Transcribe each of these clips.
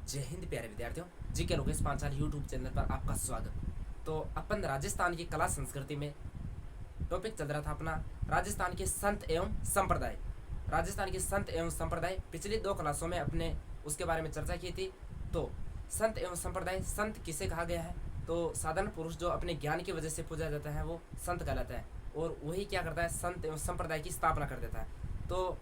जय हिंद प्यारे विद्यार्थियों। जी के लोकेश पांचाल यूट्यूब चैनल पर आपका स्वागत। तो अपन राजस्थान की कला संस्कृति में टॉपिक चल रहा था अपना राजस्थान के संत एवं संप्रदाय। राजस्थान के संत एवं संप्रदाय पिछली दो क्लासों में अपने उसके बारे में चर्चा की थी। तो संत एवं संप्रदाय, संत किसे कहा गया है? तो साधारण पुरुष जो अपने ज्ञान की वजह से पूजा जाता है वो संत कहलाता है, और वही क्या करता है, संत एवं संप्रदाय की स्थापना कर देता है। तो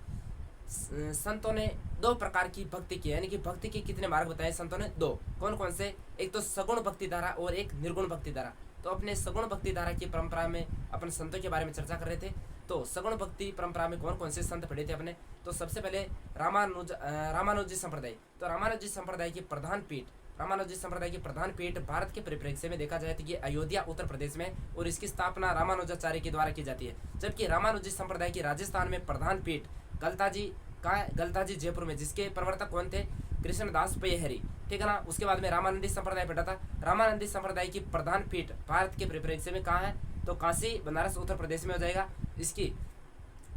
संतों ने दो प्रकार की भक्ति की, यानी कि भक्ति के कितने मार्ग बताए संतों ने? दो। कौन कौन से? एक तो सगुण भक्ति धारा और एक निर्गुण भक्ति धारा। तो अपने सगुण भक्ति धारा की परंपरा में अपन संतों के बारे में चर्चा कर रहे थे। तो सगुण भक्ति परंपरा में कौन कौन से संत पढ़े थे अपने? तो सबसे पहले रामानुजी संप्रदाय। तो रामानुजी संप्रदाय की प्रधान पीठ, रामानुजी संप्रदाय की प्रधान पीठ भारत के परिप्रेक्ष्य में देखा जाए तो ये अयोध्या उत्तर प्रदेश में, और इसकी स्थापना रामानुजाचार्य के द्वारा की जाती है। जबकि रामानुजी संप्रदाय की राजस्थान में प्रधान पीठ गलताजी का है, गलताजी जयपुर में, जिसके प्रवर्तक कौन थे? कृष्णदास पयहरी, ठीक है ना। उसके बाद में रामानंदी संप्रदाय पढ़ा था। रामानंदी संप्रदाय की प्रधान पीठ भारत के परिप्रेक्ष्य में कहाँ है? तो काशी बनारस उत्तर प्रदेश में हो जाएगा। इसकी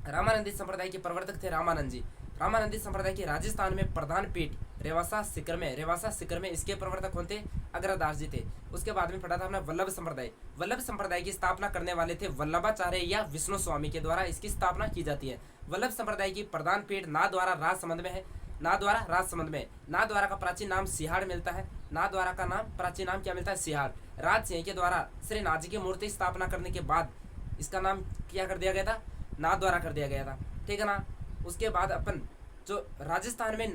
रामानंदी संप्रदाय के प्रवर्तक थे रामानंद जी। रामानंदी संप्रदाय की राजस्थान में प्रधान पीठ रेवासा सीकर में, रेवासा सीकर में, इसके प्रवर्तक कौन थे? अग्रदास जी थे। उसके बाद में पढ़ा था हमने वल्लभ संप्रदाय। वल्लभ संप्रदाय की स्थापना करने वाले थे वल्लभाचार्य या विष्णु स्वामी के द्वारा इसकी स्थापना की जाती है। वल्लभ संप्रदाय की प्रधान पीठ नाथद्वारा राजसमंद में है। नाथद्वारा राजसमंद में, नाथद्वारा का प्राचीन नाम सिहाड़ मिलता है। नाथद्वारा का नाम प्राचीन नाम क्या मिलता है? सिहाड़। राज सिंह के द्वारा श्री नाथ जी की मूर्ति स्थापना करने के बाद इसका नाम क्या कर दिया गया था? नाथद्वारा कर दिया गया था, ठीक है ना। उसके बाद अपन जो राजस्थान में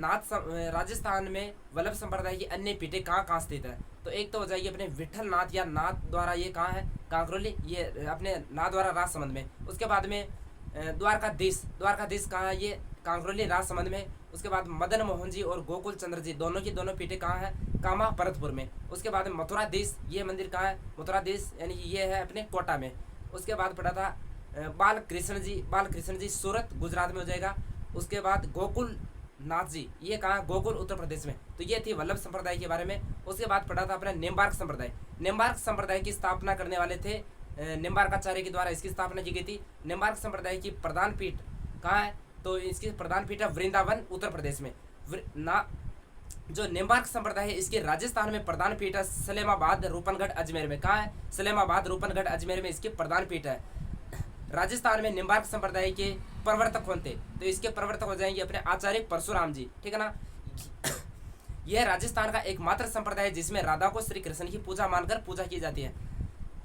राजस्थान में वल्लभ संप्रदाय की अन्य पीठें कहाँ कहाँ स्थित है? तो एक तो हो जाएगी अपने विठल नाथ या नाथ द्वारा, ये कहाँ है? कांकरोली, ये अपने नाथ द्वारा राजसमंद में। उसके बाद में द्वारकाधीश, द्वारकाधीश कहाँ है? ये कांकरोली राजसमंद में। उसके बाद मदन मोहन जी और गोकुल चंद्र जी दोनों की दोनों पीठें कहाँ है? कामा भरतपुर में। उसके बाद में मथुराधीश, ये मंदिर कहाँ है? मथुराधीश यानी कि ये है अपने कोटा में। उसके बाद पढ़ा था बालकृष्ण जी, बालकृष्ण जी सूरत गुजरात में हो जाएगा। उसके बाद गोकुल नाथ जी, ये कहाँ? गोकुल उत्तर प्रदेश में। तो ये थी वल्लभ संप्रदाय के बारे में। उसके बाद पढ़ा था अपना निम्बार्क संप्रदाय। निम्बार्क संप्रदाय की स्थापना करने वाले थे निम्बार्काचार्य के द्वारा इसकी स्थापना की गई थी। निम्बार्क संप्रदाय की प्रधान पीठ कहाँ है? तो इसकी प्रधान पीठ है वृंदावन उत्तर प्रदेश में। जो निम्बार्क संप्रदाय है इसके राजस्थान में प्रधान पीठ है सलेमाबाद रूपनगढ़ अजमेर में। कहाँ है? सलेमाबाद रूपनगढ़ अजमेर में इसकी प्रधान पीठ है। राजस्थान में निम्बार्क संप्रदाय के प्रवर्तक कौन थे? तो इसके प्रवर्तक हो जाएंगे अपने आचार्य परशुराम जी, ठीक है ना। यह राजस्थान का एकमात्र संप्रदाय है जिसमें राधा को श्री कृष्ण की पूजा मानकर पूजा की जाती है।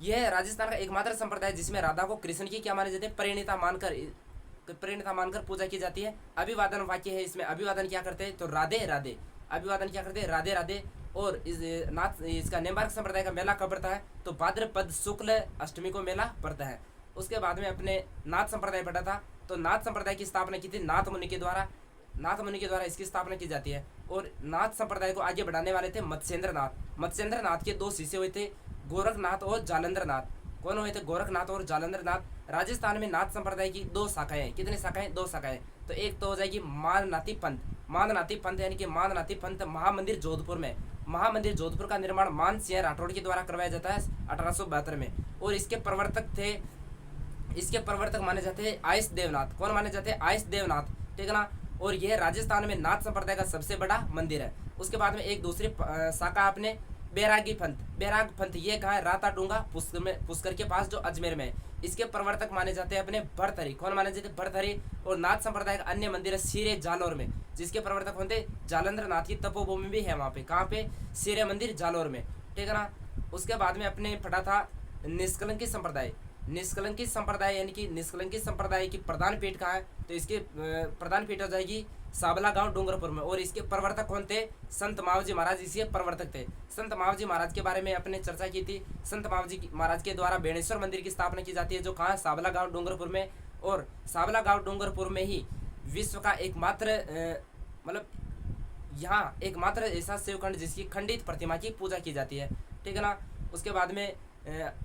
यह राजस्थान का एकमात्र संप्रदाय जिसमें राधा को कृष्ण की क्या माने जाते हैं? परिणीता मानकर पूजा की जाती है। अभिवादन वाक्य है इसमें। अभिवादन क्या करते हैं? तो राधे राधे। अभिवादन क्या करते हैं? राधे राधे। और इसका निम्बार्क संप्रदाय का मेला कब पड़ता है? तो भाद्रपद शुक्ल अष्टमी को मेला पड़ता है। उसके बाद में अपने नाथ संप्रदाय पढ़ा था। तो नाथ संप्रदाय की स्थापना की थी नाथ मुनि के द्वारा। नाथ मुनि के द्वारा इसकी स्थापना की जाती है। और नाथ संप्रदाय को आगे बढ़ाने वाले थे मत्स्येंद्र नाथ। मत्स्येंद्र नाथ के दो शिष्य हुए थे, गोरखनाथ और जालंधर नाथ। कौन हुए थे? गोरखनाथ और जालंधर नाथ। राजस्थान में नाथ संप्रदाय की दो शाखाएं हैं। कितनी शाखाएं? दो शाखाएं। तो एक तो हो जाएगी माननाथी पंथ। माननाथी पंथ यानी कि माननाथी पंथ महामंदिर जोधपुर में। महामंदिर जोधपुर का निर्माण मान सिंह राठौड़ के द्वारा करवाया जाता है 1872 में। और इसके प्रवर्तक माने जाते हैं आयस देवनाथ। कौन माने जाते हैं? आयस देवनाथ, ठीक है ना। और यह राजस्थान में नाथ संप्रदाय का सबसे बड़ा मंदिर है। उसके बाद में एक दूसरी शाखा अपने बैरागी पंथ। बैराग पंथ ये कहाँ है? राता डूंगा पुष्कर के पास जो अजमेर में है। इसके प्रवर्तक माने जाते हैं अपने भरथरी। कौन माने जाते हैं? भरथरी। और नाथ संप्रदाय का अन्य मंदिर है सिरे जालोर में, जिसके प्रवर्तक होते जालंधर नाथ की तपोभूमि भी है वहाँ पे। कहाँ पे? सिरे मंदिर जालोर में, ठीक है ना। उसके बाद में अपने पढ़ा था निष्कलंकी संप्रदाय। निष्कलंकी संप्रदाय यानी कि निष्कलंकी संप्रदाय की प्रधान पीठ कहाँ है? तो इसकी प्रधान पीठ हो जाएगी साबला गांव डूंगरपुर में। और इसके प्रवर्तक कौन थे? संत मावजी महाराज इसके प्रवर्तक थे। संत मावजी महाराज के बारे में अपने चर्चा की थी। संत मावजी महाराज के द्वारा बेणेश्वर मंदिर की स्थापना की जाती है, जो कहाँ है? साबला गांव डूंगरपुर में। और साबला गांव डूंगरपुर में ही विश्व का एकमात्र मतलब यहाँ एकमात्र ऐसा शिवखंड जिसकी खंडित प्रतिमा की पूजा की जाती है, ठीक है ना। उसके बाद में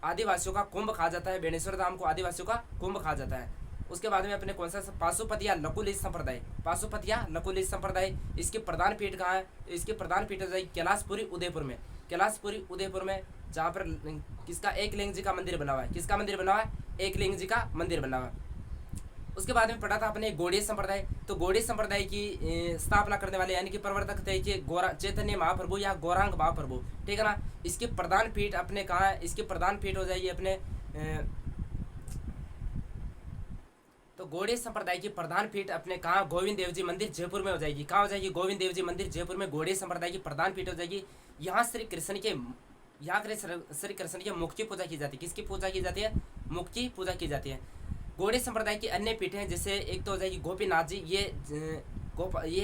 आदिवासियों का कुंभ कहा जाता है। बेणेश्वर धाम को आदिवासियों का कुंभ कहा जाता है। उसके बाद में अपने कौन सा पाशुपतिया लकुलिश संप्रदाय। पाशुपतिया लकुलिश संप्रदाय इसकी प्रधान पीठ कहाँ है? इसकी प्रधान पीठ हो जाएगी कैलाशपुरी उदयपुर में। कैलाशपुरी उदयपुर में, जहाँ पर किसका? एकलिंग जी का मंदिर बना हुआ है। किसका मंदिर बना हुआ है? एकलिंग जी का मंदिर बना हुआ है। उसके बाद में पढ़ा था अपने गौड़ीय संप्रदाय। तो गौड़ीय संप्रदाय की स्थापना करने वाले यानी कि प्रवर्तक थे कि गौरा चैतन्य महाप्रभु या गौरांग महाप्रभु, ठीक है ना। इसकी प्रधान पीठ अपने कहाँ है, इसकी प्रधान पीठ हो जाएगी अपने तो गौड़ीय संप्रदाय की प्रधान पीठ अपने कहाँ, गोविंद देव जी मंदिर जयपुर में हो जाएगी। कहाँ हो जाएगी, गोविंद देव जी मंदिर जयपुर में गौड़ीय संप्रदाय की प्रधान पीठ हो जाएगी। यहाँ श्री कृष्ण के मुख की पूजा की जाती है। किसकी पूजा की जाती है, मुख की पूजा की जाती है। गौड़ीय संप्रदाय की अन्य पीठें जैसे एक तो हो जाएगी गोपीनाथ जी, ये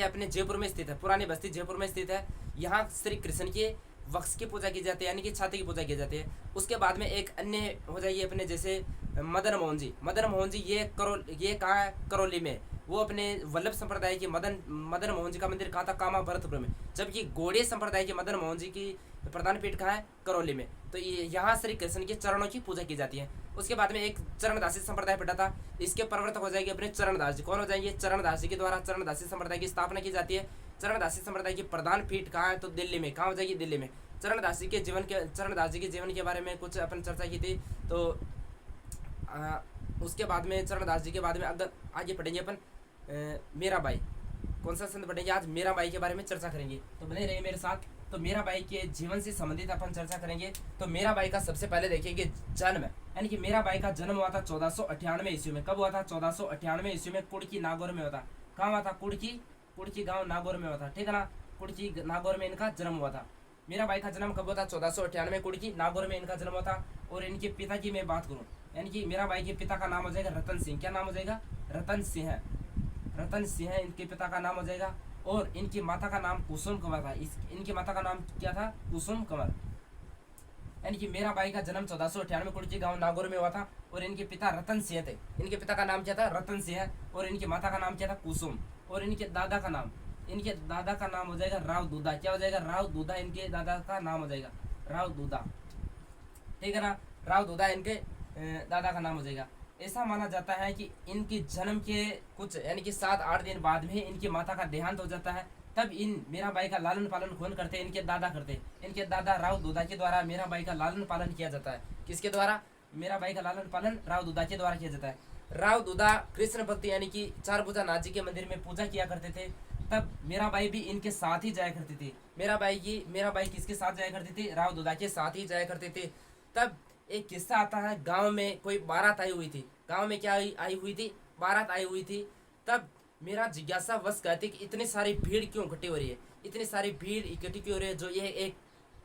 अपने जयपुर में स्थित है, पुरानी बस्ती जयपुर में स्थित है। यहाँ श्री कृष्ण के वक्ष की पूजा की जाती है यानी कि छाती की पूजा की जाती है। उसके बाद में एक अन्य हो जाएगी अपने जैसे मदन मोहन जी, ये कहाँ है, करौली में। वो अपने वल्लभ संप्रदाय के मदन मोहन जी का मंदिर कहाँ था, कामा भरतपुर में। जबकि गौड़ीय संप्रदाय के मदन मोहन जी की प्रधान पीठ कहाँ है, करौली में। तो यहाँ श्री कृष्ण के चरणों की पूजा की जाती है। उसके बाद में एक चरणदासी संप्रदाय पढ़ा था, इसके प्रवर्तक हो जाएंगे अपने चरणदास जी। कौन हो जाएंगे, चरणदास जी के द्वारा चरणदासी संप्रदाय की स्थापना की जाती है। चरणदासी संप्रदाय की प्रधान पीठ कहाँ है, तो दिल्ली में। कहाँ हो जाएगी, दिल्ली में। चरणदास जी के जीवन के बारे में कुछ अपन चर्चा की थी। तो उसके बाद में चरणदास जी के बाद में अगर आगे पढ़ेंगे अपन मीराबाई। कौन सा संत पढ़ेंगे आज, मीराबाई के बारे में चर्चा करेंगे, तो बने रहिए मेरे साथ। तो मीराबाई के जीवन से संबंधित अपन चर्चा करेंगे। तो मीराबाई का सबसे पहले देखेंगे जन्म, यानी कि मीराबाई का जन्म हुआ था 1498 ईस्वी में। कब हुआ था, 1498 ईस्वी में कुड़की नागौर में हुआ था। कहाँ हुआ था, कुड़की गाँव नागौर में हुआ था, ठीक है ना। कुड़की नागौर में इनका जन्म हुआ था। मीराबाई का जन्म कब हुआ था, 1498 कुड़की नागौर में इनका जन्म हुआ था। और इनके पिता की मैं बात करूँ, यानी कि मीराबाई के पिता का नाम हो जाएगा रतन सिंह। क्या नाम हो जाएगा, रतन सिंह इनके पिता का नाम हो जाएगा। और इनकी माता का नाम कुसुम कंवर था। इनकी माता का नाम क्या था, कुसुम कंवर। यानी कि मीराबाई का जन्म 1498 कुड़की गांव नागौर में हुआ था। और इनके पिता रतन सिंह थे। इनके पिता का नाम क्या था, रतन सिंह। और इनकी माता का नाम क्या था, कुसुम। और इनके दादा का नाम हो जाएगा राव दूधा। क्या हो जाएगा, राव दूधा इनके दादा का नाम हो जाएगा, राव दूधा, ठीक है ना। राव दूधा इनके दादा का नाम हो जाएगा। ऐसा माना जाता है कि इनके जन्म के कुछ यानी कि 7-8 दिन बाद में इनकी माता का देहांत हो जाता है। तब इन मीराबाई का लालन पालन कौन करते हैं, इनके दादा करते हैं। इनके दादा राव दूधा के द्वारा मीराबाई का लालन पालन किया जाता है। किसके द्वारा, मीराबाई का लालन पालन राव दूधा के द्वारा किया जाता है। राव दूधा कृष्ण भक्ति यानी कि चारभुजा नाथ जी के मंदिर में पूजा किया करते थे। तब मीराबाई भी इनके साथ ही जाया करती थी। मीराबाई किसके साथ जाया करती थी, राव दूधा के साथ ही जाया करते थे। तब एक किस्सा आता है, गांव में कोई बारात आई हुई थी। गांव में क्या आई हुई थी, बारात आई हुई थी। तब मेरा जिज्ञासा वश कहते कि इतनी सारी भीड़ क्यों इकट्ठी हो रही है, इतनी सारी भीड़ इकट्ठी क्यों हो रही है, जो ये एक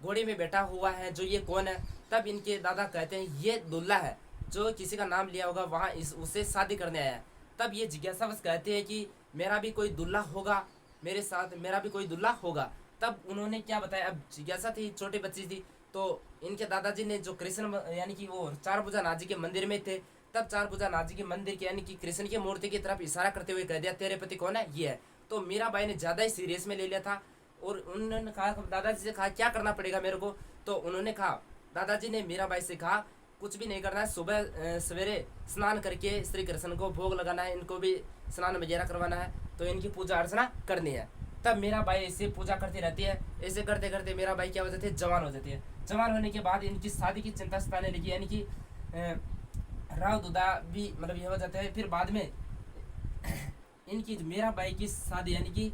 घोड़े में बैठा हुआ है, जो ये कौन है। तब इनके दादा कहते हैं ये दुल्ला है, जो किसी का नाम लिया होगा वहाँ उससे शादी करने आया है। तब ये जिज्ञासा वश कहते हैं कि मेरा भी कोई दुल्ला होगा, मेरे साथ मेरा भी कोई दुल्ला होगा। तब उन्होंने क्या बताया, अब जिज्ञासा थी, छोटी बच्ची थी। तो इनके दादाजी ने जो कृष्ण यानी कि वो चारभुजा नाथ जी के मंदिर में थे, तब चारभुजा नाथ जी के मंदिर के यानी कि कृष्ण की मूर्ति की तरफ इशारा करते हुए कह दिया तेरे पति कौन है, ये है। तो मीराबाई ने ज़्यादा ही सीरियस में ले लिया था। और उन्होंने कहा, दादाजी से कहा क्या करना पड़ेगा मेरे को। तो उन्होंने कहा, दादाजी ने मीराबाई से कहा कुछ भी नहीं करना है, सुबह सवेरे स्नान करके श्री कृष्ण को भोग लगाना है, इनको भी स्नान वगैरह करवाना है, तो इनकी पूजा अर्चना करनी है। तब मीराबाई ऐसे पूजा करती रहती है। ऐसे करते करते मीराबाई क्या हो जाती है, जवान हो जाती है। जवान होने के बाद इनकी शादी की चिंता सताने लगी, यानी कि राव दूधा भी मतलब ये हो जाते हैं। फिर बाद में इनकी मीराबाई की शादी यानी कि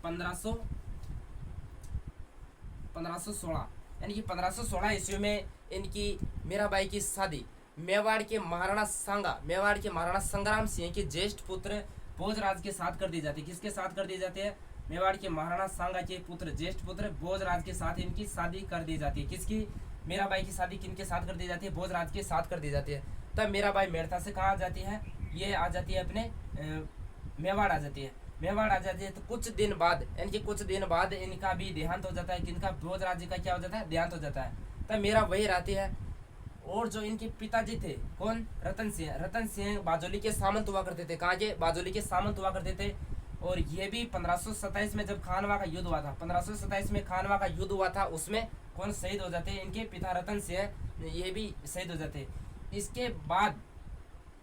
1516 यानी कि 1516 ईस्वी में इनकी मीराबाई की शादी मेवाड़ के महाराणा संग्राम सिंह के ज्येष्ठ पुत्र भोजराज के साथ कर दी जाती है। किसके साथ कर दी जाती है, मेवाड़ के महाराणा सांगा के पुत्र ज्येष्ठ पुत्र भोजराज के साथ इनकी शादी कर दी जाती है। किसकी, मीराबाई की शादी किनके साथ कर दी जाती है, भोजराज के साथ कर दी जाती है। तब मीराबाई मेड़ता से कहाँ आ जाती है, ये आ जाती है अपने मेवाड़ आ जाती है। मेवाड़ आ जाती है तो कुछ दिन बाद यानी कि कुछ दिन बाद इनका भी देहांत हो जाता है। किनका, भोजराज जी का क्या हो जाता है, देहांत हो जाता है। तब मीरा वही रहती है। और जो इनके पिताजी थे कौन, रतन सिंह बाजोली के सामंत हुआ करते थे। कहाँ के, बाजोली के सामंत हुआ करते थे। और ये भी 1527 में जब खानवा का युद्ध हुआ था, 1527 में खानवा का युद्ध हुआ था, उसमें कौन शहीद हो जाते हैं, इनके पिता रतन सिंह, ये भी शहीद हो जाते हैं। इसके बाद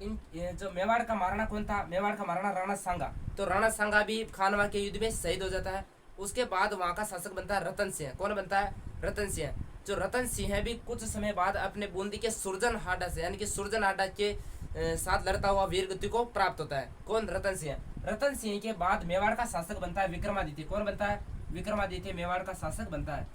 इन जो मेवाड़ का महाराणा कौन था, मेवाड़ का महाराणा राणा सांगा। तो राणा सांगा भी खानवा के युद्ध में शहीद हो जाता है। उसके बाद वहाँ का शासक बनता है रतन सिंह। कौन बनता है, रतन सिंह। जो रतन सिंह है भी कुछ समय बाद अपने बूंदी के सुरजन हाटा से यानी कि सुरजन हाटा के साथ लड़ता हुआ वीर गति को प्राप्त होता है। कौन? रतन सिंह। रतन सिंह के बाद मेवाड़ का शासक बनता है विक्रमादित्य। कौन बनता है? विक्रमादित्य मेवाड़ का शासक बनता है।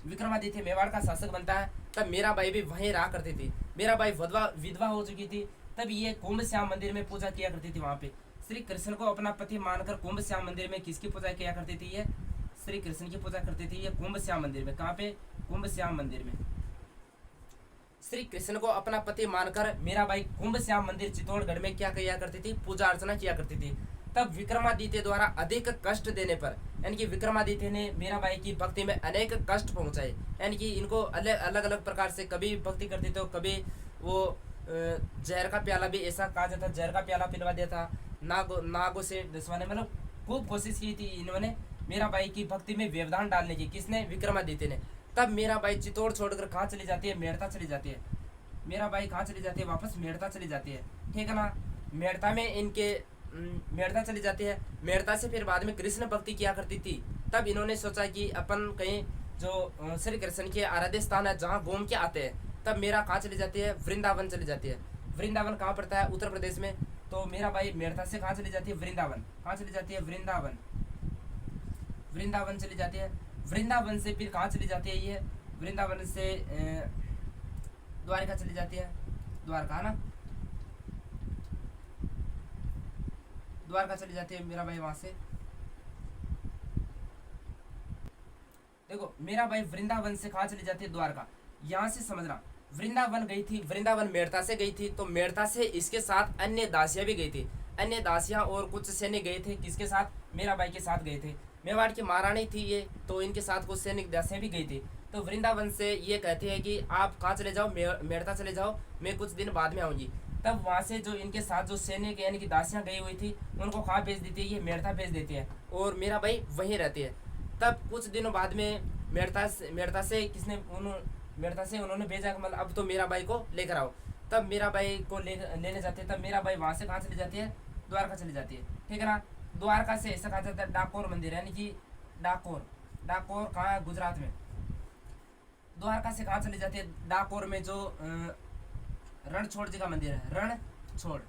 विक्रमादित्य मेवाड़ का शासक बनता है। तब मीराबाई भी वहीं रहा करती थी। मीराबाई विधवा हो चुकी थी। तब ये कुंभ श्याम मंदिर में पूजा किया करती थी। वहां पे श्री कृष्ण को अपना पति मानकर कुंभ श्याम मंदिर में किसकी पूजा किया करती थी? ये श्री कृष्ण की पूजा करती थी ये कुंभ श्याम मंदिर में। कहाँ पे? कुंभ श्याम मंदिर में। श्री कृष्ण को अपना पति मानकर मीराबाई कुंभ श्याम मंदिर चित्तौड़गढ़ में क्या किया करती थी? पूजा अर्चना किया करती थी। तब विक्रमादित्य द्वारा अधिक कष्ट देने पर, यानी कि विक्रमादित्य ने मीराबाई की भक्ति में अनेक कष्ट पहुंचाए, यानी कि इनको अलग अलग प्रकार से, कभी भक्ति करती तो कभी वो जहर का प्याला भी, ऐसा कहा जाता, जहर का प्याला पिलवा दिया था, नागों से डसवाने, मतलब खूब कोशिश की थी इन्होंने मीराबाई की भक्ति में व्यवधान डालने की। किसने? विक्रमादित्य ने। तब मीराबाई चित्तौड़ छोड़कर कहाँ चली जाती है? मेड़ता चली जाती है। मीराबाई कहाँ चली जाती है? वापस मेड़ता चली जाती है। ठीक है ना? मेड़ता में इनके मेड़ता चली जाती है। मेड़ता से फिर बाद में कृष्ण भक्ति किया करती थी। तब इन्होंने सोचा कि अपन कहीं जो श्री कृष्ण के आराध्य स्थान है जहाँ घूम के आते हैं। तब मीरा कहाँ चली जाती है? वृंदावन चली जाती है। वृंदावन कहाँ पड़ता है? उत्तर प्रदेश में। तो मीराबाई मेड़ता से कहाँ चली जाती है? वृंदावन। कहाँ चली जाती है? वृंदावन। वृंदावन चली जाती है। वृंदावन से फिर कहाँ चली जाती है? ये वृंदावन से द्वारका चली जाती है। द्वारका ना, द्वारका चली जाती है मीराबाई वहां से। देखो मीराबाई वृंदावन से कहाँ चली जाती है? द्वारका। यहाँ से समझना, वृंदावन गई थी, वृंदावन मेड़ता से गई थी, तो मेड़ता से इसके साथ अन्य दासियां भी गई थी। अन्य दासियां और कुछ सैनिक गए थे। किसके साथ? मीराबाई के साथ गए थे। मेवाड़ की महारानी थी ये, तो इनके साथ कुछ सैनिक दासियां भी गई थी। तो वृंदावन से ये कहते हैं कि आप कहाँ चले जाओ? मेड़ता चले जाओ, मैं कुछ दिन बाद में आऊँगी। तब वहाँ से जो इनके साथ जो सैनिक यानी कि दासियाँ गई हुई थी, उनको कहाँ भेज देती है? ये मेड़ता भेज देती है, और मीराबाई वहीं रहती है। तब कुछ दिनों बाद में मेड़ता से उन्होंने भेजा, मतलब अब तो मीराबाई को लेकर आओ। तब मीराबाई को लेने जाते हैं। तब मीराबाई वहाँ से कहाँ चली जाती है? द्वारका चली जाती है। ठीक है ना? द्वारका से ऐसा कहा जाता है डाकोर मंदिर, यानी कि डाकोर कहाँ है? गुजरात में। द्वारका से कहाँ चली जाती है? डाकोर में जो रणछोड़ जी का मंदिर है, रणछोड़।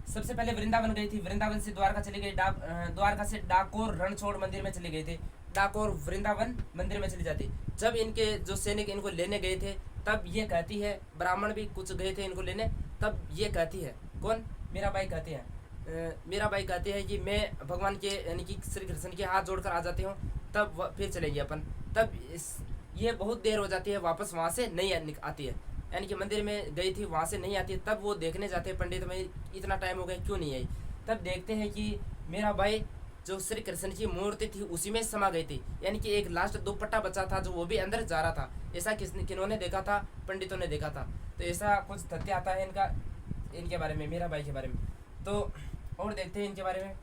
सबसे पहले वृंदावन गई थी, वृंदावन से द्वारका चली गई, द्वारका से डाकोर रणछोड़ मंदिर में चली गई थी, डाकोर वृंदावन मंदिर में चली जाती। जब इनके जो सैनिक इनको लेने गए थे, तब ये कहती है, ब्राह्मण भी कुछ गए थे इनको लेने, तब ये कहती है, कौन? मीराबाई कहती है, मीराबाई कहती है कि मैं भगवान के यानी कि श्री कृष्ण के हाथ जोड़कर आ जाती हूँ, तब फिर चलेंगे अपन। तब ये बहुत देर हो जाती है, वापस वहाँ से नहीं आती है, यानी कि मंदिर में गई थी वहाँ से नहीं आती है। तब वो देखने जाते हैं पंडित भाई इतना टाइम हो गया क्यों नहीं आई। तब देखते हैं कि मीराबाई जो श्री कृष्ण की मूर्ति थी उसी में समा गई थी, यानी कि एक लास्ट दुपट्टा बचा था जो वो भी अंदर जा रहा था। ऐसा किन्होंने देखा था? पंडितों ने देखा था। तो ऐसा कुछ तथ्य आता है इनके बारे में, मीराबाई के बारे में। तो और देखते हैं इनके बारे में।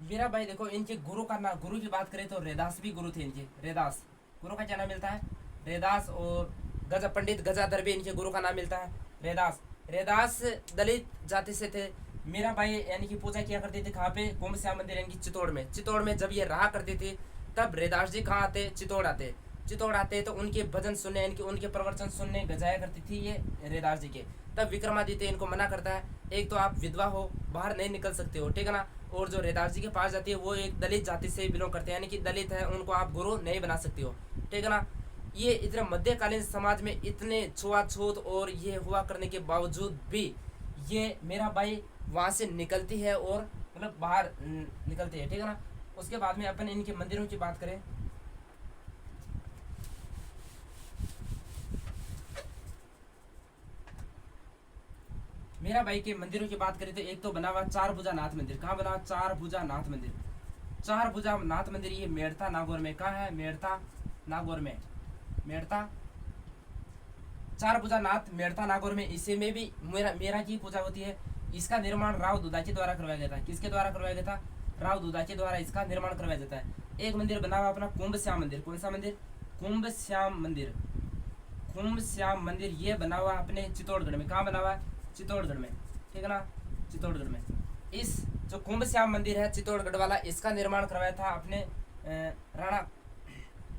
मीराबाई देखो, इनके गुरु का नाम, गुरु की बात करें तो रैदास भी गुरु थे इनके। रैदास गुरु का क्या नाम मिलता है? रैदास। और पंडित गजाधर भी इनके गुरु का नाम मिलता है। रैदास दलित जाति से थे। मीराबाई यानी कि पूजा किया करती थी कहाँ पे? कुंभ श्याम मंदिर यानी कि चित्तौड़ में। चित्तौड़ में जब ये रहा करती थी, तब रैदास जी कहाँ आते? चित्तौड़ आते तो उनके भजन सुनने यानी कि उनके प्रवचन सुनने गजाया करती थी ये रैदास जी के। तब विक्रमादित्य इनको मना करता है, एक तो आप विधवा हो, बाहर नहीं निकल सकते हो, ठीक है ना? और जो रैदास जी के पास जाती है वो एक दलित जाति से बिलोंग करते हैं, यानी कि दलित है, उनको आप गुरु नहीं बना सकते हो, ठीक है ना? ये इतने मध्यकालीन समाज में इतने छुआछूत और ये हुआ करने के बावजूद भी ये मीराबाई वहाँ से निकलती है और मतलब बाहर निकलती है, ठीक है ना? उसके बाद में अपन इनके मंदिरों की बात करें। मीराबाई के मंदिरों की बात करें तो एक तो बना हुआ चार भुजा नाथ मंदिर। कहाँ बना हुआ? चार भुजा नाथ मंदिर। चार भुजा नाथ मंदिर ये मेड़ता नागौर में। कहाँ है? मेड़ता नागौर में। मेड़ता चार भुजा नाथ मेड़ता नागौर में। इसी में भी मेरा की पूजा होती है। इसका निर्माण राव दुदाची द्वारा करवाया गया था। किसके द्वारा करवाया गया था? राव दुदाची द्वारा इसका निर्माण करवाया जाता है। एक मंदिर बना हुआ अपना कुंभ श्याम मंदिर। कौन सा मंदिर? कुंभ श्याम मंदिर। कुंभ श्याम मंदिर ये बना हुआ अपने चित्तौड़गढ़ में। कहाँ बना हुआ? चित्तौड़गढ़ में, ठीक है ना? चित्तौड़गढ़ में। इस जो कुंभ श्याम मंदिर है चित्तौड़गढ़ वाला, इसका निर्माण करवाया था अपने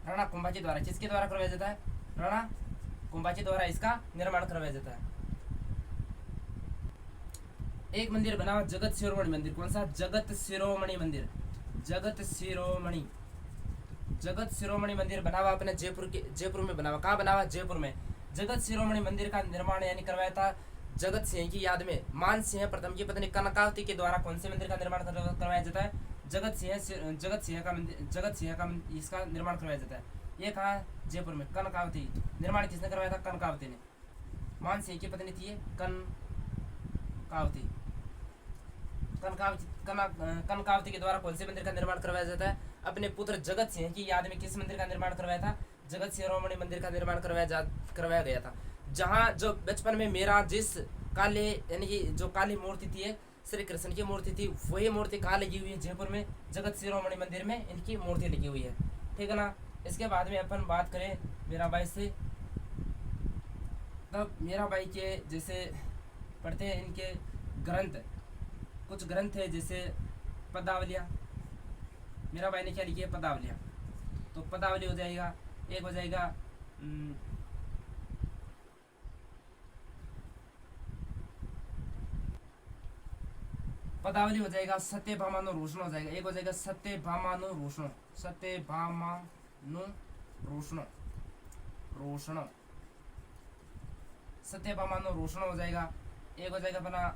राणा कुंभाजी द्वारा, किसके द्वारा करवाया जाता है? राणा कुंभाजी द्वारा इसका निर्माण करवाया जाता है। एक मंदिर बना हुआ जगत शिरोमणि मंदिर, कौन सा? जगत शिरोमणि मंदिर, जगत शिरोमणि, जगत शिरोमणि मंदिर बना हुआ अपने जयपुर में बना हुआ। कहाँ बना हुआ? जयपुर में। जगत शिरोमणि मंदिर का निर्माण यानी करवाया था जगत सिंह की याद में। मान सिंह प्रथम की पत्नी कनकावती के द्वारा कौन से मंदिर का निर्माण करवाया जाता है? जगत सिंह का इसका निर्माण करवाया जाता है। ये कहाँ? जयपुर में। कनकावती निर्माण किसने करवाया था? कनकावती ने। मान सिंह की पत्नी थी कनकावती। कनकावती के द्वारा कौन से मंदिर का निर्माण करवाया जाता है? अपने पुत्र जगत सिंह की याद में किस मंदिर का निर्माण करवाया था? जगत शिरोमणि मंदिर का निर्माण करवाया गया था। जहाँ जो बचपन में मेरा जिस काले यानी कि जो काली मूर्ति थी श्री कृष्ण की मूर्ति थी, वही मूर्ति कहाँ लगी हुई है? जयपुर में जगत शिरोमणि मंदिर में इनकी मूर्ति लगी हुई है। ठीक है ना। इसके बाद में अपन बात करें मीराबाई से, तब मीराबाई के जैसे पढ़ते हैं इनके ग्रंथ, कुछ ग्रंथ है जैसे पदावलियाँ। मीराबाई ने क्या लिखी है? पदावलियाँ। तो पदावली हो जाएगा, एक हो जाएगा पदावली हो जाएगा सत्यभामानु रोशनो हो जाएगा। एक हो जाएगा सत्यभामानु रोशनो, सत्यभामानु रोशनो, रोशनो, सत्यभामानु रोशनो हो जाएगा। एक हो जाएगा अपना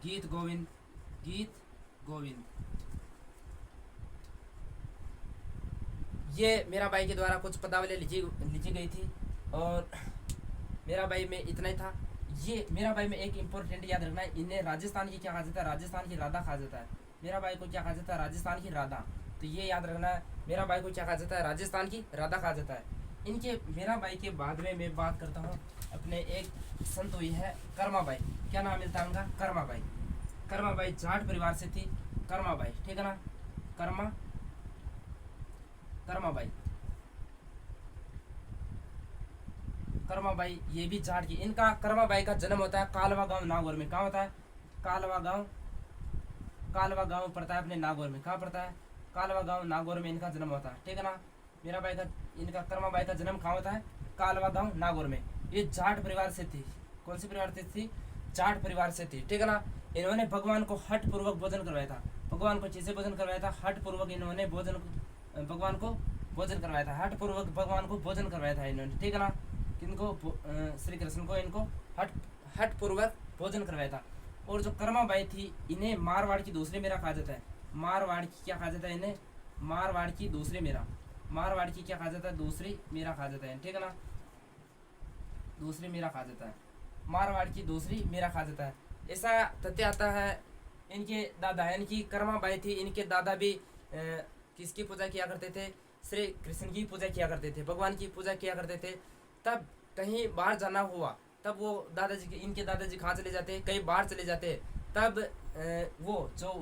गीत गोविंद, गीत गोविंद। ये मीराबाई के द्वारा कुछ पदावली लिखी गई थी। और मीराबाई में इतना ही था। ये मीराबाई में एक इम्पोर्टेंट याद रखना है, इन्हें राजस्थान की क्या कहा जाता है? राजस्थान की राधा कहा जाता है। मीराबाई को क्या कहा जाता है? राजस्थान की राधा। तो ये याद रखना है, मीराबाई को क्या कहा जाता है? राजस्थान की राधा कहा जाता है। इनके मीराबाई के बाद में मैं बात करता हूँ अपने एक संत हुई है कर्माबाई। क्या नाम मिलता है उनका? कर्माबाई। कर्माबाई जाट परिवार से थी कर्माबाई। ठीक है ना। कर्माबाई, कर्माबाई ये भी जाट की। इनका कर्माबाई का जन्म होता है कालवा गांव नागौर में। कहाँ होता है? कालवा गांव पड़ता है अपने नागौर में। कहाँ पड़ता है? कालवा गांव नागौर में इनका जन्म होता है। ठीक है ना। मीराबाई का इनका कर्माबाई का जन्म कहाँ होता है? कालवा गांव नागौर में। ये जाट परिवार से थी। कौन सी परिवार से थी? जाट परिवार से थी। ठीक है ना। इन्होंने भगवान को हठ पूर्वक भोजन करवाया था। भगवान को चीजें भोजन करवाया था? हठ पूर्वक इन्होंने भगवान को भोजन करवाया था। हठ पूर्वक भगवान को भोजन करवाया था इन्होंने। ठीक है ना। किनको? श्री कृष्ण को इनको हठ पूर्वक भोजन करवाया था। और जो कर्माबाई थी इन्हें मारवाड़ की दूसरी मेरा कहा जाता है। मारवाड़ की क्या कहा जाता है इन्हें? मारवाड़ की दूसरी मेरा। मारवाड़ की क्या कहा जाता है? दूसरी मेरा कहा जाता है। ठीक है ना। दूसरी मेरा कहा जाता है। मारवाड़ की दूसरी मेरा कहा जाता है। ऐसा तथ्य आता है इनके दादा यानी कि कर्माबाई थी, इनके दादा भी किसकी पूजा किया करते थे? श्री कृष्ण की पूजा किया करते थे, भगवान की पूजा किया करते थे। तब कहीं बाहर जाना हुआ तब वो दादाजी इनके दादाजी कहाँ चले जाते? कहीं बाहर चले जाते। तब वो जो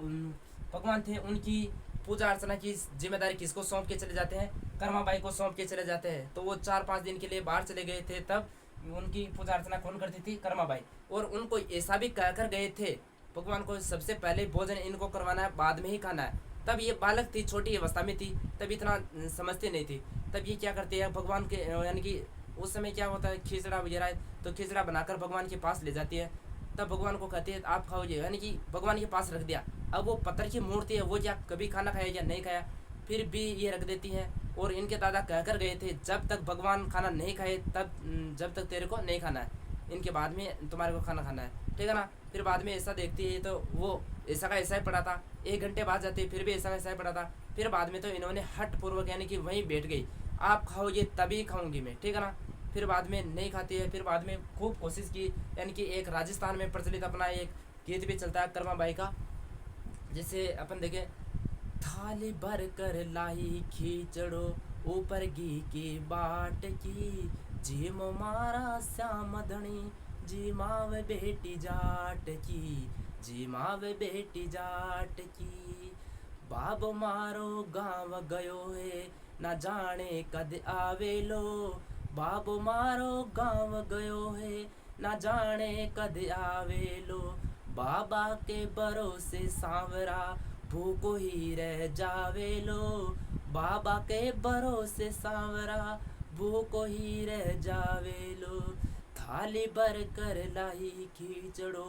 भगवान थे उनकी पूजा अर्चना की जिम्मेदारी किसको सौंप के चले जाते हैं? कर्माबाई को सौंप के चले जाते हैं। तो वो 4-5 दिन के लिए बाहर चले गए थे। तब उनकी पूजा अर्चना कौन करती थी? कर्माबाई। और उनको ऐसा भी कहकर गए थे भगवान को सबसे पहले भोजन इनको करवाना है, बाद में ही खाना है। तब ये बालक थी, छोटी अवस्था में थी, तब इतना समझती नहीं थी। तब ये क्या करते हैं भगवान के यानी कि उस समय क्या होता है खिचड़ा वगैरह, तो खिचड़ा बनाकर भगवान के पास ले जाती है। तब भगवान को कहते हैं आप खाओगे, यानी कि भगवान के पास रख दिया। अब वो पत्थर की मूर्ति है, वो क्या कभी खाना खाया या नहीं खाया, फिर भी ये रख देती है। और इनके दादा कहकर गए थे जब तक भगवान खाना नहीं खाए तब जब तक तेरे को नहीं खाना है, इनके बाद में तुम्हारे को खाना खाना है। ठीक है ना। फिर बाद में ऐसा देखती है तो वो ऐसा का ऐसा ही पड़ा था। 1 घंटे बाद जाते फिर भी ऐसा का ऐसा ही पड़ा था। फिर बाद में तो इन्होंने हट पूर्वक यानी कि वहीं बैठ गई, आप खाओगे तभी खाऊंगी मैं। ठीक है ना। फिर बाद में नहीं खाती है। फिर बाद में खूब कोशिश की, यानी कि एक राजस्थान में प्रचलित अपना एक गीत भी चलता है कर्माबाई का, जिसे अपन देखें, थाली भर कर लाई खींचड़ो ऊपर घी की बाट की, जी मारा श्याम धनी जी माव बेटी जाट की, जी माव बेटी जाट की, बाब मारो गाँव गयो है ना जाने कद आवेलो, बाब मारो गाँव गयो है ना जाने कद आवेलो, बाबा के भरोसे सांवरा भूखो ही रह जावेलो, बाबा के भरोसे सांवरा भूखो ही रह जावे लो। थाली भर कर लाई खींचड़ो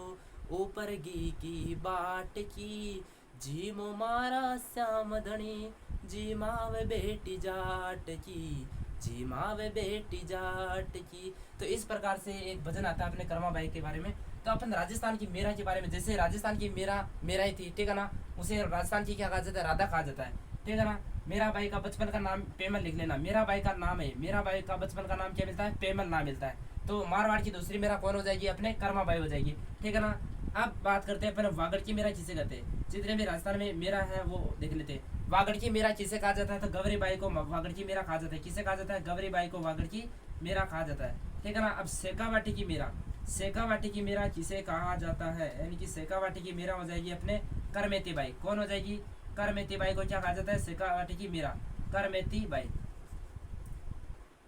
ऊपर घी की बाट की। जी मो मारा श्याम धनी जी मावे बेटी जाट की। जी मावे बेटी जाट की। तो इस प्रकार से एक भजन आता है अपने कर्मा बाई के बारे में। तो अपन राजस्थान की मीरा के बारे में, जैसे राजस्थान की मीरा मीरा ही थी, ठीक है ना, उसे राजस्थान की क्या कहा जाता है, राधा कहा जाता है, ठीक है ना। मीरा बाई का बचपन का नाम पेमल लिख लेना, मीरा बाई का नाम है, मीरा बाई का बचपन का नाम क्या मिलता है, पेमल नाम मिलता है। तो मारवाड़ की दूसरी मीरा कौन हो जाएगी, अपने कर्मा बाई हो जाएगी, ठीक है ना। अब बात करते हैं अपन वागड़ की मीरा किसे कहते हैं। जितने भी राजस्थान में मीरा है वो देख लेते हैं। वागड़ की मीरा किसे कहा जाता है, तो गौरी बाई को वागड़ की मीरा कहा जाता है। किसे कहा जाता है, गौरी बाई को वागड़ की मीरा कहा जाता है, ठीक है ना। अब सेकावाटी की मीरा, सेकावाटी की मीरा किसे कहा जाता है, यानी कि सेकावाटी की मीरा हो जाएगी अपने करमेती बाई। कौन हो जाएगी, करमेती बाई को क्या कहा जाता है, सेकावाटी की मीरा, करमेती बाई।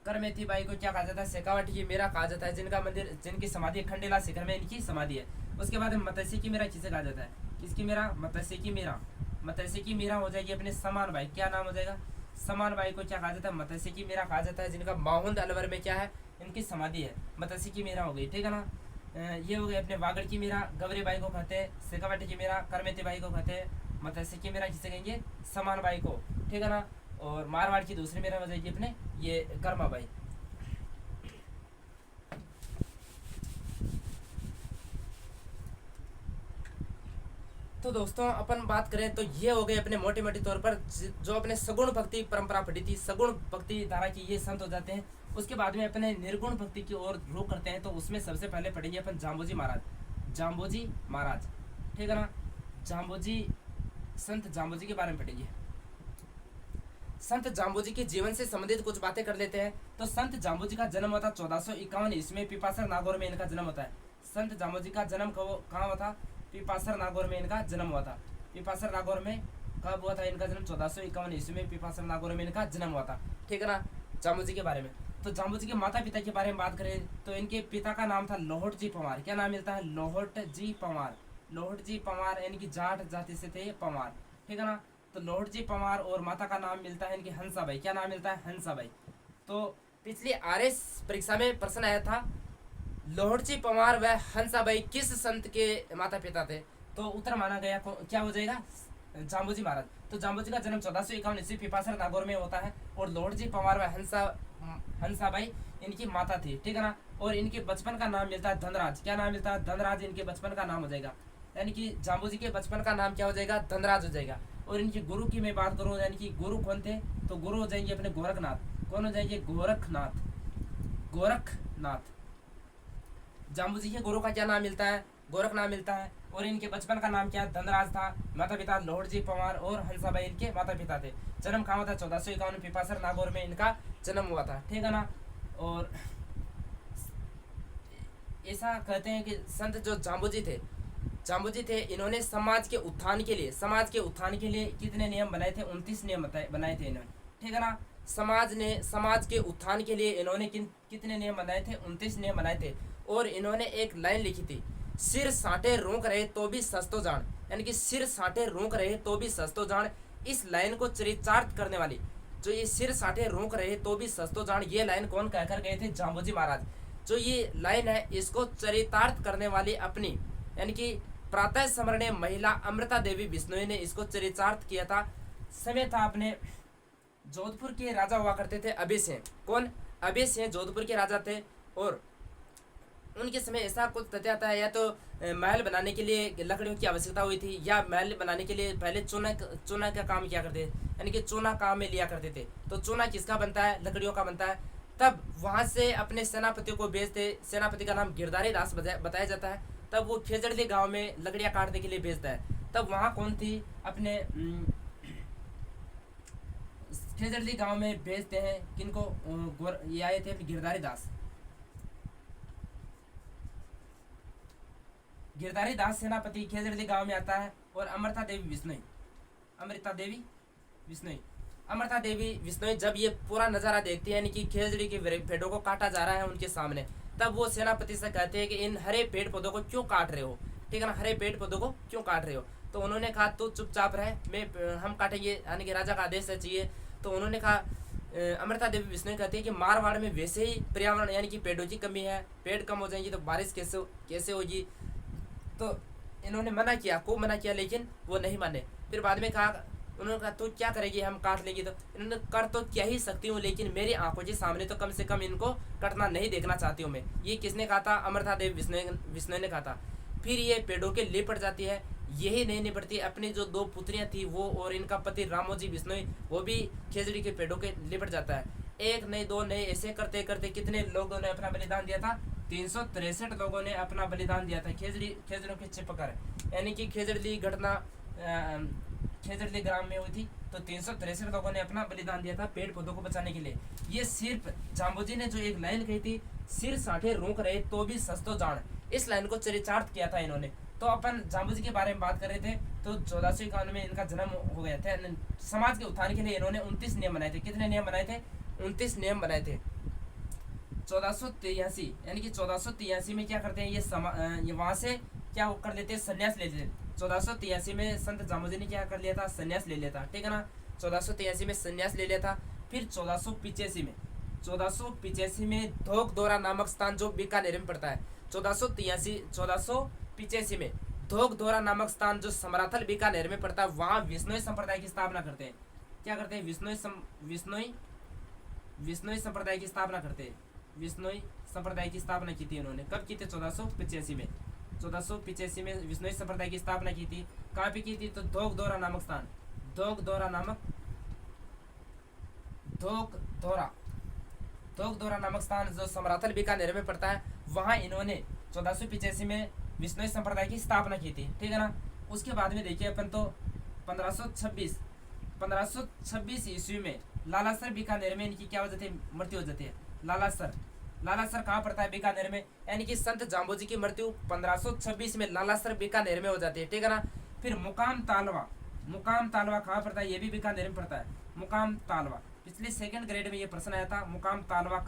करमेती बाई को क्या कहा जाता है, सेकावाटी की मीरा कहा जाता है, जिनका मंदिर, जिनकी समाधि खंडेला शिखर में इनकी समाधि है। उसके बाद मतस्य की मीरा किसे कहा जाता है, किसकी मीरा, मतस्य की मीरा। मतस्य की मीरा हो जाएगी अपने समान बाई, क्या नाम हो जाएगा, समान बाई को क्या कहा जाता है, मतस्य की मीरा कहा जाता है, जिनका माहुंद अलवर में क्या है, इनकी समाधि है। मतस्य की मीरा हो गई, ठीक है ना। ये हो गए अपने वागड़ की मीरा, गौरी बाई को कहते हैं, सेकावाटी की मीरा करमेती बाई को कहते हैं, मतस्य की मीरा किसे कहेंगे, समान बाई को, ठीक है ना। और मारवाड़ की दूसरी मीरा हो जाएगी अपने ये कर्मा बाई। तो दोस्तों अपन बात करें तो ये हो गए अपने मोटे मोटे तौर पर जो अपने सगुण भक्ति परंपरा पढ़ी थी, सगुण भक्ति धारा की ये संत हो जाते हैं। उसके बाद में अपने निर्गुण भक्ति की ओर रुख करते हैं। तो उसमें सबसे पहले पढ़ेंगे अपन जाम्बोजी महाराज, जाम्बोजी महाराज, ठीक है ना। जाम्बोजी, संत जाम्बोजी के बारे में पढ़ेंगे। संत जाम्बोजी के जीवन से संबंधित कुछ बातें कर लेते हैं। तो संत जाम्बोजी का जन्म होता 1451 ईस्वी में पिपासर नागौर में इनका जन्म होता है। संत जाम्बोजी का जन्म कहाँ हुआ था, पिपासर नागौर में इनका जन्म हुआ था। पिपासर नागौर में कब हुआ था इनका जन्म, 1451 ईस्वी में पिपासर नागौर में इनका जन्म हुआ था, ठीक है ना। जाम्बोजी के बारे में, तो जाम्बोजी के माता पिता के बारे में बात करें तो इनके पिता का नाम था लोहट जी पंवार। क्या नाम मिलता है, लोहट जी पंवार। लोहट जी पंवार यानी कि जाट जाति से थे पंवार, ठीक है ना। तो लोहट जी पंवार और माता का नाम मिलता है इनकी हंसाबाई। क्या नाम मिलता है, हंसाबाई। तो पिछली आरएस परीक्षा में प्रश्न आया था, लोहट जी पंवार व हंसाबाई किस संत के माता पिता थे। तो उत्तर माना गया क्या हो जाएगा, जाम्बोजी महाराज। तो जाम्बोजी का जन्म 1451 ईस्वी पिपासर नागौर में होता है और लोहट जी पंवार व हंसाबाई इनकी माता थी, ठीक है ना। और इनके बचपन का नाम मिलता है धनराज। क्या नाम मिलता है, धनराज इनके बचपन का नाम हो जाएगा, यानी कि जाम्बोजी के बचपन का नाम क्या हो जाएगा, धनराज हो जाएगा। और इनके गुरु की मैं बात करूँ, यानी कि गुरु कौन थे, तो गुरु हो जाएंगे अपने गोरखनाथ। कौन हो जाएंगे, गोरखनाथ, गोरखनाथ। जाम्बोजी के गुरु का क्या नाम मिलता है, गोरख नाम मिलता है। और इनके बचपन का नाम क्या है, धनराज था। माता पिता लोहट जी पंवार और हंसाबाई इनके माता पिता थे। जन्म कहाँ हुआ था, 1451 पिपासर नागौर में इनका जन्म हुआ था, ठीक है ना। और ऐसा कहते हैं कि संत जो जाम्बोजी थे, जाम्बोजी थे, इन्होंने समाज के उत्थान के लिए, समाज के उत्थान के लिए कितने नियम बनाए थे, 29 नियम बनाए थे इन्होंने, ठीक है ना। समाज के उत्थान के लिए इन्होंने कितने नियम बनाए थे, 29 नियम बनाए थे। और इन्होंने एक लाइन लिखी थी, सिर साटे रोक रहे तो भी सस्तो जान, यानी कि सिर साटे रोक रहे तो भी सस्तो जान। इस लाइन को चरितार्थ करने वाली, जो ये सिर साटे रोक रहे तो भी सस्तो जान, ये लाइन कौन कहकर गए थे, जाम्बोजी महाराज। जो ये लाइन है इसको चरितार्थ करने वाली अपनी, यानी कि प्रातः स्मरणीय महिला अमृता देवी बिश्नोई ने इसको चरितार्थ किया था। समय था अपने जोधपुर के राजा हुआ करते थे अभय सिंह। कौन, अभय सिंह जोधपुर के राजा थे। और उनके समय ऐसा कुछ तथ्य आता है, या तो महल बनाने के लिए लकड़ियों की आवश्यकता हुई थी, या महल बनाने के लिए पहले चूना का काम किया करते, यानी कि चूना काम में लिया करते थे। तो चूना किसका बनता है, लकड़ियों का बनता है। तब वहाँ से अपने सेनापति को भेजते, सेनापति का नाम गिरधारी दास बताया जाता है। तब वो खेजड़ली गांव में लकड़ियाँ काटने के लिए भेजता है। तब वहाँ कौन थी, अपने खेजड़ली गांव में भेजते हैं किनको, ये आए थे गिरधारी दास। गिरधारी दास सेनापति खेजड़ली गांव में आता है। और अमृता देवी बिश्नोई, अमृता देवी बिश्नोई, अमृता देवी बिश्नोई जब ये पूरा नज़ारा देखती है, यानी कि खेजड़ी के पेड़ों को काटा जा रहा है उनके सामने, तब वो सेनापति से कहते हैं कि इन हरे पेड़ पौधों को क्यों काट रहे हो, ठीक है ना, हरे पेड़ पौधों को क्यों काट रहे हो। तो उन्होंने कहा तो चुपचाप रहे, हम काटेंगे, यानी कि राजा का आदेश है चाहिए। तो उन्होंने कहा, अमृता देवी बिश्नोई कहती है कि मारवाड़ में वैसे ही पर्यावरण यानी कि पेड़ों की कमी है, पेड़ कम हो जाएंगी तो बारिश कैसे होगी। तो इन्होंने मना किया, खूब मना किया, लेकिन वो नहीं माने। फिर बाद में कहा, उन्होंने कहा तो क्या करेगी, हम काट लेंगे। तो इन्होंने कर तो क्या ही सकती हूँ, लेकिन मेरी आंखों के सामने तो कम से कम इनको कटना नहीं देखना चाहती हूँ मैं। ये किसने कहा था, अमृता देवी बिश्नोई ने कहा था। फिर ये पेड़ों के लिपट जाती है। यही नहीं निपटती, अपनी जो 2 पुत्रियां थी वो और इनका पति रामोजी बिश्नोई, वो भी खेजड़ी के पेड़ों के लिपट जाता है। 1 नहीं 2 नहीं, ऐसे करते करते कितने लोगों ने अपना बलिदान दिया था, 363 लोगों ने अपना बलिदान दिया था खेजड़ों के चिपकर। यानी कि खेजड़ी घटना खेजड़ी ग्राम में हुई थी, तो 363 लोगों ने अपना बलिदान दिया था पेड़ पौधों को बचाने के लिए। ये सिर्फ जाम्बोजी ने जो एक लाइन कही थी, सिर साठे रोक रहे तो भी सस्तो जान, इस लाइन को चरितार्थ किया था इन्होंने। तो अपन जाम्बोजी के बारे में बात कर रहे थे, तो 1451 में इनका जन्म हो गया था। समाज के उत्थान के लिए इन्होंने 29 नियम बनाए थे। कितने नियम बनाए थे, 29 नियम बनाए थे। 1483 यानी कि 1483 में क्या करते हैं, ये वहां से क्या कर लेते हैं, संन्यास ले लेते हैं। 1483 में संत जाम्बोजी ने क्या कर लिया था, संन्यास ले लिया था, ठीक है ना। 1483 में संन्यास ले लिया था। फिर 1485 में धोक दोरा नामक स्थान जो बीकानेर में पड़ता है, 1485 में धोक दोरा नामक स्थान जो समराथल बीकानेर में पड़ता है, वहां विश्नोई संप्रदाय की स्थापना करते हैं। क्या करते हैं, विश्नोई संप्रदाय की स्थापना करते हैं। विश्नोई संप्रदाय की स्थापना की थी उन्होंने, कब की थी, 1485 में। 1485 में विश्नोई संप्रदाय की स्थापना की थी। कहाँ पे की थी, तो धोक दोरा नामक स्थान, धोक दोरा नामक स्थान जो समराथल बीकानेर में पड़ता है, वहां इन्होंने 1485 में विश्नोई संप्रदाय की स्थापना की थी, ठीक है ना। उसके बाद में देखिए अपन तो 1526 ईस्वी में लालासर बीकानेर में इनकी क्या हो जाती है, मृत्यु हो जाती है। लालासर कहाँ पड़ता है, बीकानेर में। यानी कि संत जाम्बोजी की मृत्यु 1526 में लालासर बीकानेर में हो जाती है, ठीक है ना। फिर मुकाम तालवा कहाँ पड़ता है, ये भी बीकानेर में पड़ता है। मुकाम तालवा पिछले 2nd ग्रेड में ये प्रश्न आया था, मुकाम तालवा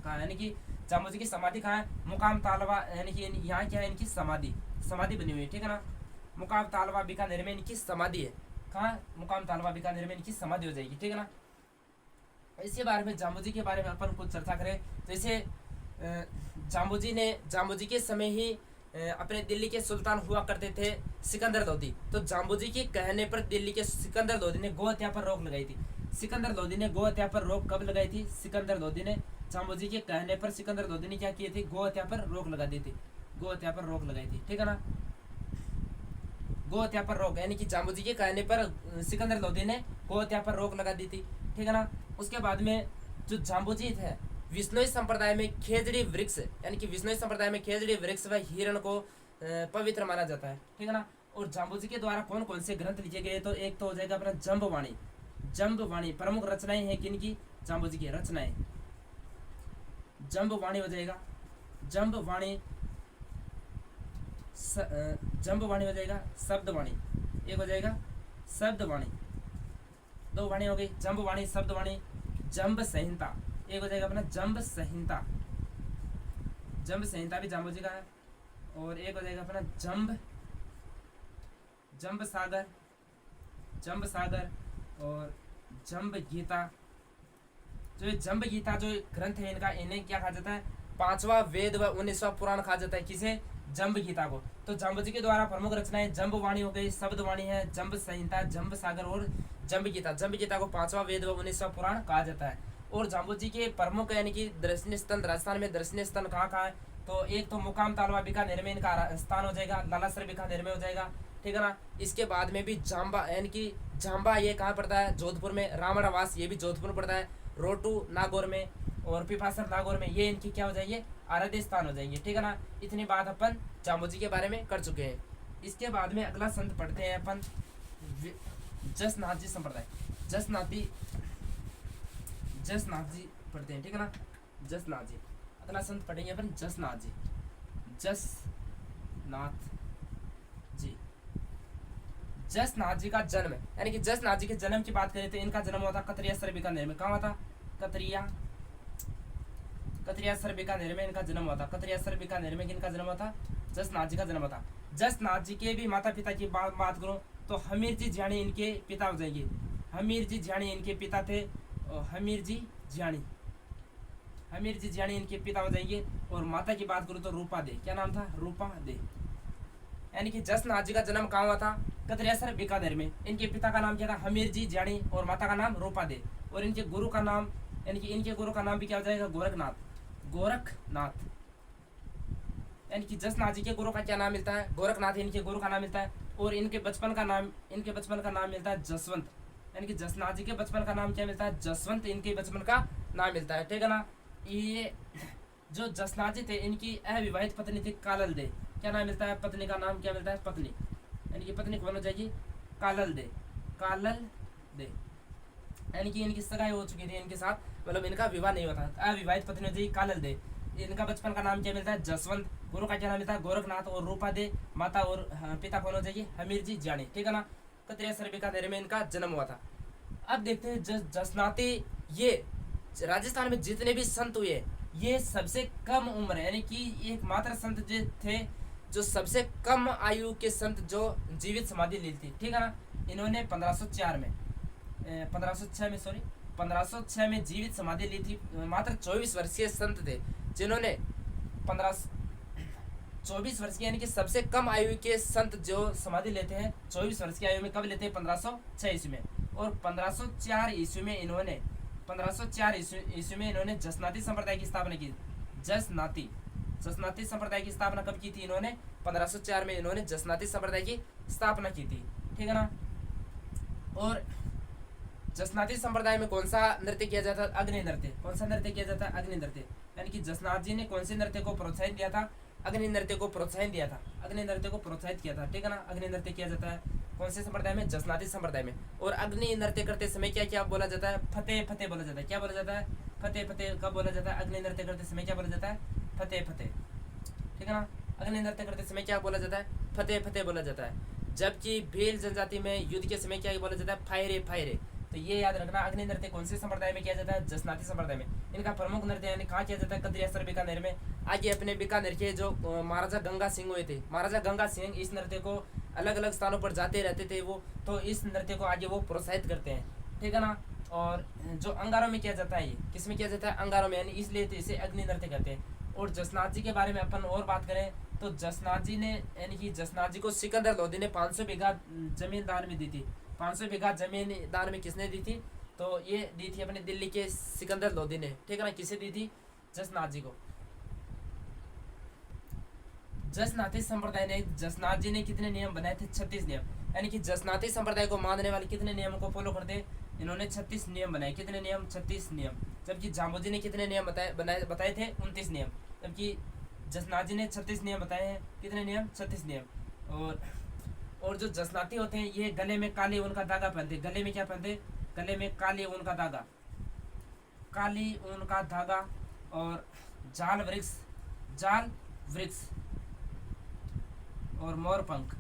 कहाँ, यानी कि जाम्बोजी की समाधि कहाँ है, मुकाम तालवा, यानी कि यहाँ क्या है, इनकी समाधि बनी हुई है, ठीक है ना। मुकाम तालवा बीकानेर में इनकी समाधि है। कहाँ, मुकाम तालवा बीकानेर में इनकी समाधि हो जाएगी, ठीक है ना। इसी बारे में जाम्बोजी के बारे में अपन कुछ चर्चा करें। जैसे जाम्बोजी के समय ही अपने दिल्ली के सुल्तान हुआ करते थे सिकंदर लोदी। तो जाम्बोजी के कहने पर दिल्ली के सिकंदर लोदी ने गौ हत्या पर रोक लगाई थी। सिकंदर लोदी ने गौ हत्या पर रोक कब लगाई थी, सिकंदर लोदी ने जाम्बोजी के कहने पर सिकंदर लोदी ने क्या किए थे, गौ हत्या पर रोक लगा दी थी। गौ हत्या पर रोक लगाई थी, ठीक है ना। गौ हत्या पर रोक, यानी कि जाम्बोजी के कहने पर सिकंदर लोदी ने गौ हत्या पर रोक लगा दी थी, ठीक है ना। उसके बाद में जो जाम्बोजी थे, विश्नोई संप्रदाय में खेजड़ी वृक्ष, यानी कि विश्नोई संप्रदाय में खेजड़ी वृक्ष व हिरण को पवित्र माना जाता है, ठीक है ना। और जाम्बोजी के द्वारा कौन कौन से ग्रंथ लिखे गए, तो एक तो हो जाएगा अपना जम्बवाणी प्रमुख रचनाएं हैं किनकी, जाम्बोजी की रचनाएं। जम्बवाणी हो जाएगा, जम्बवाणी हो जाएगा। शब्दवाणी एक हो जाएगा, शब्दवाणी 2 वाणी हो गई, जम्बवाणी, शब्दवाणी। जम्ब संहिता एक हो जाएगा अपना, जम्ब संहिता भी जाम्बोजी का है। और एक हो जाएगा अपना जम्ब सागर और जम्ब गीता। जो ये जम्ब गीता जो ग्रंथ है इनका, इन्हें क्या कहा जाता है, 5वां वेद व 19वां पुराण कहा जाता है। किसे, जम्ब गीता को। तो जाम्बोजी के द्वारा प्रमुख रचनाएं जम्बवाणी हो गई, शब्दवाणी है, जम्ब संहिता, जम्ब सागर और जम्ब गीता को 5वां वेद व 19वां पुराण कहा जाता है। और जाम्बोजी के प्रमुख यानी कि दर्शनीय स्थल, राजस्थान में दर्शनीय स्थल कहाँ है, तो एक तो मुकाम तालवा बीकानेर में इनका स्थान हो जाएगा, लालासर बीकानेर में हो जाएगा, ठीक है ना। इसके बाद में भी जाम्बा, यानी कि जाम्बा ये कहाँ पड़ता है, जोधपुर में। रावणवास ये भी जोधपुर पड़ता है। रोटू नागौर में और पिपासर नागौर में, ये इनकी क्या हो जाएगी, आराध्य स्थान हो जाएंगे, ठीक है ना। इतनी बात अपन जाम्बोजी के बारे में कर चुके हैं। इसके बाद में अगला संत पढ़ते हैं अपन, जसनाथजी संप्रदाय। जसनाथ जी पढ़ते हैं, ठीक है ना। जसनाथ जी, अगला संत पढ़ेंगे अपन जसनाथ जी का जन्म, यानी कि जसनाथ जी के जन्म की बात करें तो इनका जन्म हुआ था कतरिया सर बीकानेर में। कहाँ हुआ था, कतरिया सर बीकानेर में इनका जन्म हुआ था। कतरिया सर बीकानेर में इनका जन्म हुआ था, जसनाथ जी का जन्म हुआ था। जसनाथ जी के भी माता पिता की बात करूं तो हमीर जी जानी इनके पिता हो जाएंगे। हमीर जी ज्याणी इनके पिता थे, और हमीर जी ज्याणी इनके पिता हो जाएंगे। और माता की बात करूँ तो रूपा दे, क्या नाम था, रूपा दे। यानी कि जसनाथ जी का जन्म कहाँ हुआ था, कतरेसर बीकानेर में। इनके पिता का नाम क्या था, हमीर जी ज्याणी, और माता का नाम रूपा दे। और इनके गुरु का नाम, यानी कि इनके गुरु का नाम भी क्या हो जाएगा, गोरखनाथ। यानी कि जसनाथ जी के गुरु का क्या नाम मिलता है, गोरखनाथ इनके गुरु का नाम मिलता है। और इनके बचपन का नाम मिलता है जसवंत। यानी कि जसनाथ जी के बचपन का नाम क्या मिलता है, जसवंत इनके बचपन का नाम मिलता है, ठीक है ना। ये जो जसनाथ जी थे इनकी अविवाहित पत्नी थी कालल दे। क्या नाम मिलता है, पत्नी का नाम क्या मिलता है, पत्नी, यानी कि पत्नी कौन हो जाएगी, कालल दे। यानी कि इनकी सगाई हो चुकी थी इनके साथ, मतलब इनका विवाह नहीं हुआ था। अविवाहित पत्नी हो जाएगी कालल दे। इनका बचपन का नाम क्या मिलता है, जसवंत। गुरु का क्या नाम मिलता है, गोरखनाथ। और रूपा दे माता, और पिता कौन हो जाएगी, हमीर जी ज्याणी, ठीक है ना। कतरेसर बीकानेर में इनका जन्म हुआ था। अब देखते हैं जसनाती, ये राजस्थान में जितने भी संत हुए ये सबसे कम उम्र है, यानी कि एकमात्र संत जो थे जो सबसे कम आयु के संत जो जीवित समाधि ली थी, ठीक है ना। इन्होंने 1506 में जीवित समाधि ली थी। मात्र 24 वर्षीय संत थे जिन्होंने 24 वर्ष की, यानी कि सबसे कम आयु के संत जो समाधि लेते हैं 24 वर्ष की आयु में, कब लेते हैं, 1506 ईस्वी में। और 1504 ईस्वी में इन्होंने जसनाती संप्रदाय की स्थापना की। जसनाती संप्रदाय की स्थापना कब की थी इन्होंने, 1504 में इन्होंने जसनाती संप्रदाय की स्थापना की थी, ठीक है ना। और जसनाती संप्रदाय में कौन सा नृत्य किया जाता है, अग्नि नृत्य। कौन सा नृत्य किया जाता है, अग्नि नृत्य। यानी कि जसनाथ जी ने कौन से नृत्य को प्रोत्साहन दिया था, अग्नि नृत्य को प्रोत्साहन दिया था, प्रोत्साहित किया था, ठीक है ना। अग्नि नृत्य किया जाता है कौन से संप्रदाय में, जसनाती संप्रदाय में। और अग्नि नृत्य करते समय क्या क्या बोला जाता है, फतेह फतेह बोला जाता है। क्या बोला जाता है, फतेह फतेह। कब बोला जाता है, अग्नि नृत्य करते समय क्या बोला जाता है, फतेह फतेह, ठीक है ना। अग्नि नृत्य करते समय क्या बोला जाता है, फतेह फतेह बोला जाता है। जबकि भील जनजाति में युद्ध के समय क्या बोला जाता है, फायरे फायरे। तो ये याद रखना, अग्नि नृत्य कौन से संप्रदाय में किया जाता है, जसनाती संप्रदाय में। इनका प्रमुख नृत्य यानी कहाँ किया जाता है, कतरेसर बीकानेर में। आगे अपने बीकानेर के जो महाराजा गंगा सिंह हुए थे, महाराजा गंगा सिंह इस नृत्य को अलग अलग स्थानों पर जाते रहते थे वो, तो इस नृत्य को आगे वो प्रोत्साहित करते हैं, ठीक है ना। और जो अंगारों में किया जाता है, ये किस में किया जाता है, अंगारों में, यानी इसलिए तो इसे अग्नि नृत्य कहते हैं। और जसनाथ जी के बारे में अपन और बात करें तो जसनाथ जी ने, यानी कि जसनाथ जी को सिकंदर लोधी ने 500 बीघा जमीन दान में दी थी। 500 बीघा जमीन दान में किसने दी थी, तो ये दी थी अपने दिल्ली के सिकंदर लोधी ने, ठीक है ना। किसे दी थी, जसनाथ जी को। जसनाती संप्रदाय ने, जसनाथ जी ने कितने नियम बनाए थे, 36 नियम। यानी कि जसनाती संप्रदाय को मानने वाले कितने नियमों को फॉलो करते, इन्होंने 36 नियम बनाए। कितने नियम, 36 नियम। जबकि जाम्बू जी ने कितने नियम बताए थे, 29 नियम। जबकि जसनाथ जी ने 36 नियम बताए हैं। कितने नियम, 36 नियम। और जो जसनाती होते हैं ये गले में काली ऊन का धागा पहनते। गले में क्या पहनते, गले में काली ऊन का धागा, और जाल वृक्ष और मोर पंख।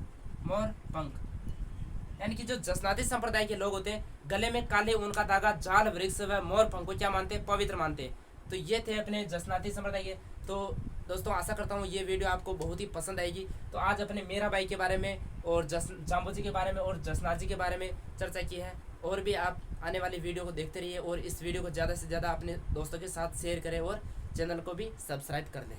यानी कि जो जसनाती संप्रदाय के लोग होते हैं गले में काले ऊन का धागा, जाल वृक्ष व मोर पंख को क्या मानते हैं, पवित्र मानते हैं। तो ये थे अपने जसनाती संप्रदाय के। तो दोस्तों आशा करता हूँ ये वीडियो आपको बहुत ही पसंद आएगी। तो आज अपने मीराबाई के बारे में और जाम्बू जी के बारे में और जसनाथ जी के बारे में चर्चा की है। और भी आप आने वाली वीडियो को देखते रहिए और इस वीडियो को ज़्यादा से ज़्यादा अपने दोस्तों के साथ शेयर करें और चैनल को भी सब्सक्राइब कर लें।